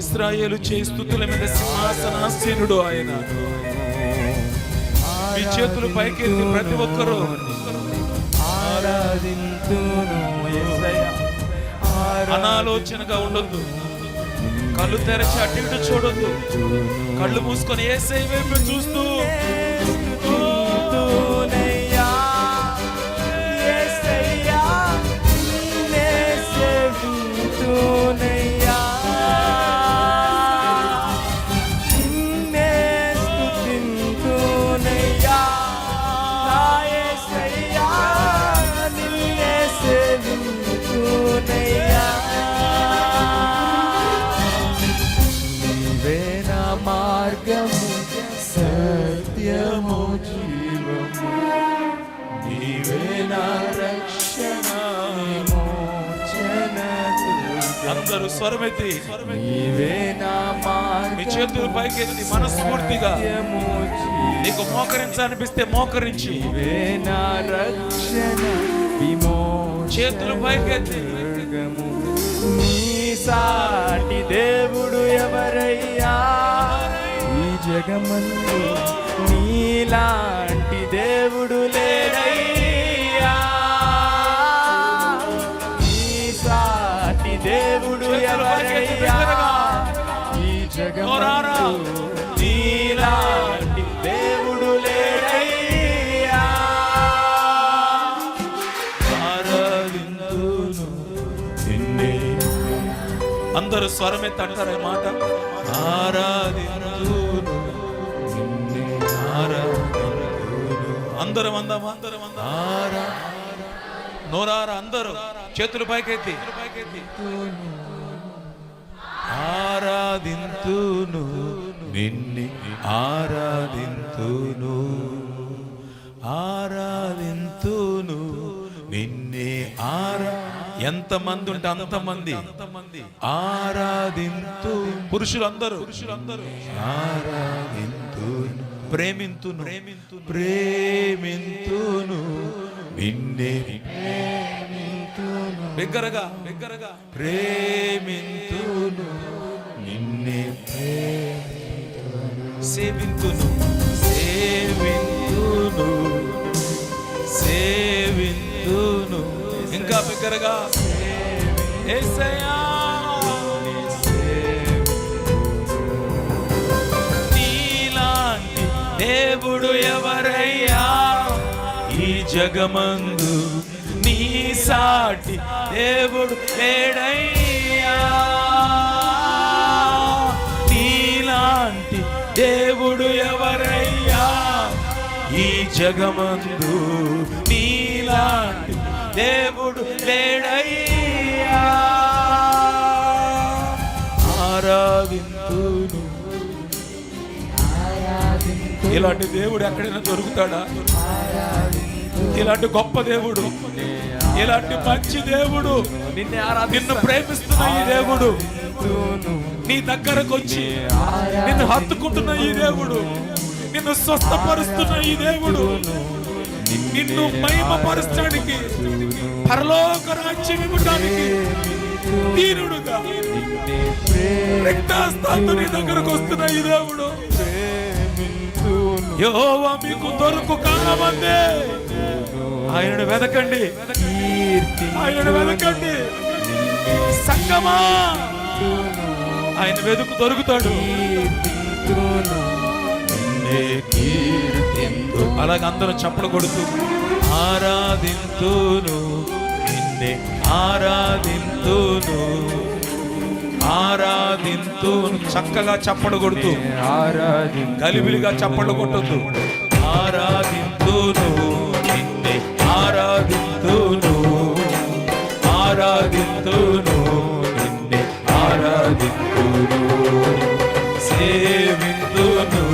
ఇశ్రాయేలు చే స్తుతుల మీద సింహాసనాసీనుడు ఆయన. మీ చేతులు పైకెత్తి ప్రతి ఒక్కరూ అనాలోచనగా ఉండొద్దు. కళ్ళు తెరచి అటు ఇటు చూడొద్దు. కళ్ళు మూసుకొని యేసయ్య వైపు చూస్తూ మార్గము సత్యము జీవము నీవే నా రక్షణ మోచన. అందరూ స్వరమెత్తి నీవే నా మార్గము. మీ చేతులు పైకెత్తి మనస్ఫూర్తిగా నీకు మోకరించాలనిపిస్తే మోకరించి నీవే నా రక్షణ విమోచన. చేతులు పైకెత్తి నీ సాటి దేవుడు ఎవరయ్యా ఈ జగమందు, నీలాంటి దేవుడు లేడయ్యా. నీ సాటి దేవుడు ఎవరయ్యా ఈ జగమందు, నీలాంటి దేవుడు లేడయ్యా. ఆరాధింతును నిన్నే. అందరూ స్వరమెత్తి అంటారు ఈ మాట. ఆరాధింతును నిన్నే ఆరాధింతును. అందరం అందామా? నోరారా అందరూ చేతులు పైకెత్తి ఆరాధింతును నిన్నే ఆరాధింతును ఆరాధింతును నిన్నే ఎంతమంది ఉంటే అంతమంది ఆరాధింతు. పురుషులందరూ ఆరాధింతును ప్రేమింతును ప్రేమింతును నిన్నే బిగ్గరగా ప్రేమింతును నిన్నే సేవింతును సేవింతును ఇంకా బిగ్గరగా యేసయ్యా నీలాంటి దేవుడు ఎవరయ్యా ఈ జగమందు, నీ సాటి దేవుడు లేడయ్యా. నీలాంటి దేవుడు ఎవరయ్యా ఈ జగమందు, నీలాంటి దేవుడు లేడయ్యా. ఆరాధింతును. ఇలాంటి దేవుడు ఎక్కడైనా దొరుకుతాడా? ఇలాంటి గొప్ప దేవుడు, ఇలాంటి మంచి దేవుడు, నిన్ను ప్రేమిస్తున్న ఈ దేవుడు, నీ దగ్గరకు వచ్చి నిన్ను హత్తుకుంటున్న ఈ దేవుడు, నిన్ను స్వస్థపరుస్తున్న ఈ దేవుడు, నిన్ను మహిమపరచడానికి పరలోక రాజ్యం ఇవ్వడానికి దీనుడుగా రక్తహస్తాలతో నీ దగ్గరకు వస్తున్న ఈ దేవుడు. యెహోవా మీకు దొరుకు కాలమందే. ఆయనను వెదకండి, ఆయనను వెదకండి సంగమా. ఆయన వెతుకు దొరుకుతాడు. అలాగ అందరూ చప్పలు కొడుతూ ఆరాధింతును నిన్నే ఆరాధింతును ఆరాధింతును. చక్కగా చప్పలు కొడుతూ గలిబిలిగా చప్పలు కొట్టొద్దు. ఆరాధింతును నిన్నే ఆరాధింతును ఆరాధింతును నిన్నే ఆరాధింతును సేవింతును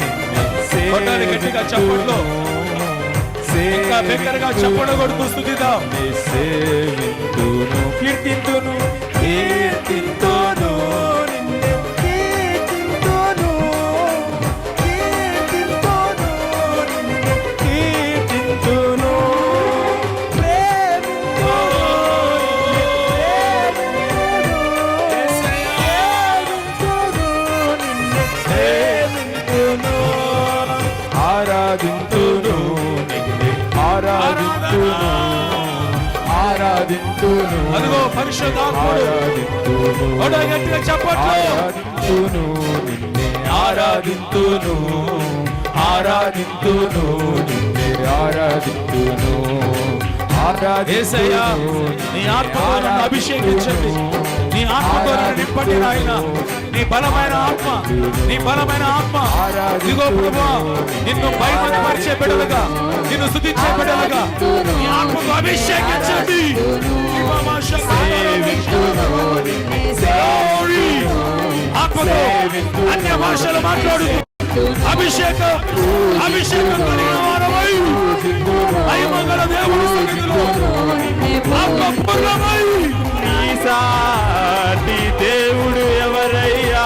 నిన్నే గట్టిగా చప్పట్లో ఇంకా బిగ్గరగా చప్పలు కొడుతూ స్తుతిద్దాం. సేవింతును కీర్తింతును కీర్తింతును నిన్నే కీర్తింతును కీర్తింతును నిన్నే కీర్తింతును ప్రేమింతును ఆరాధింతును అదిగో పరిశుద్ధాత్ముడు ఆరాధింతును ఓడా గట్టిగా చెప్పట్లు ఆరాధింతును నిన్నే ఆరాధింతును ఆరాధింతును నిన్నే ఆరాధింతును యేసయ్యా నీ ఆత్మతో నన్ను అభిషేకించండి నీ ఆత్మతో నన్ను నింపండి నాయన నీ బలమైన ఆత్మ నీ బలమైన ఆత్మ ఇదిగో ప్రభువా నిన్ను పైకి పరిచే బిడ్డలుగా నిన్ను స్తుతించే బిడ్డలుగా నీ ఆత్మతో అభిషేకించండి ఆత్మతో అన్య భాషలు మాట్లాడు అభిషేకం అభిషేకం కలిగిన వారమై మహిమగల దేవుని సన్నిధిలో ఆత్మపూర్ణమై నీ సాటి దేవుడు ఎవరయ్యా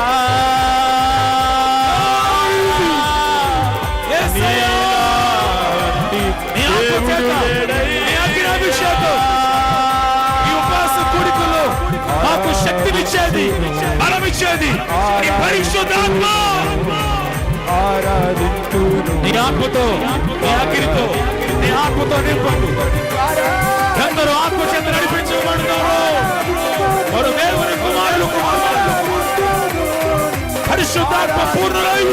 యేసయ్యా నీ ఆత్మ చేత నీ అభిషేకం ఈ ఉపవాస కూడికలో మాకు శక్తినిచ్చేది బలమిచ్చేది నీ పరిశుద్ధాత్మ ఆరాధింతును నీ ఆత్మతో నీ అగ్నితో నీ ఆత్మతో నింపండి ఎందరో ఆత్మ చేత నడిపించబడతారు వారు దేవుని కుమారులు పరిశుద్ధాత్మ పూర్ణులై